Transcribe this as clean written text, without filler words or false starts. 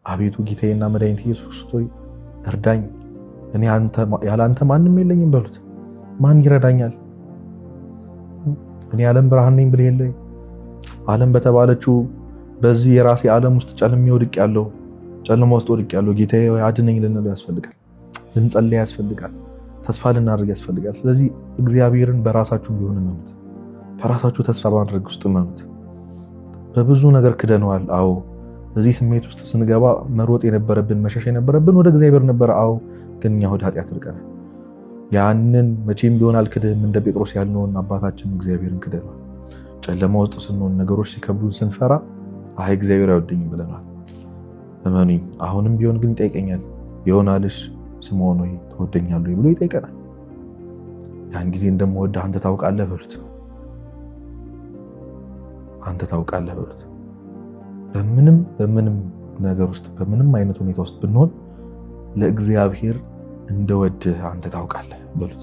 አቤቱ ጌታዬና መድኃኒቴ ኢየሱስ ክርስቶስ እርዳኝ፣ እኔ ያለ አንተ ማንም የለኝም በሉት። ማን ይረዳኛል? እኔ ዓለም ብርሃን ነኝ ብለህ የለ ዓለም በተባለችው በዚህ የራሴ ዓለም ውስጥ ጨለማ ውስጥ ወድቄያለሁ። ጌታዬ አድነኝ ልንለው ያስፈልጋል። ልንጸልይ ያስፈልጋል። ተስፋ ልናደርግ ያስፈልጋል። ስለዚህ እግዚአብሔርን በራሳችሁ ቢሆን እመኑት። በራሳችሁ ተስፋ ማድረግ ውስጥ እመኑት። በብዙ ነገር ክደነዋል። አዎ እዚህ ስሜት ውስጥ ስንገባ መሮጥ የነበረብን መሸሽ የነበረብን ወደ እግዚአብሔር ነበር። አዎ ግን እኛ ወደ ኃጢአት ርቀናል። ያንን መቼም ቢሆን አልክድህም እንደ ጴጥሮስ ያልነውን አባታችን እግዚአብሔርን ክደነዋል። ጨለማ ውስጥ ስንሆን ነገሮች ሲከብዱን ስንፈራ አይ እግዚአብሔር አይወደኝም ብለናል። እመኑኝ አሁንም ቢሆን ግን ይጠይቀኛል። የዮና ልጅ ስምዖን ሆይ ትወደኛለህ ብሎ ይጠይቀናል። ያን ጊዜ እንደምወድህ አንተ ታውቃለህ በሉት። አንተ ታውቃለህ በሉት። በምንም ነገር ውስጥ በምንም አይነት ሁኔታ ውስጥ ብንሆን ለእግዚአብሔር እንደወድህ አንተ ታውቃለህ በሉት።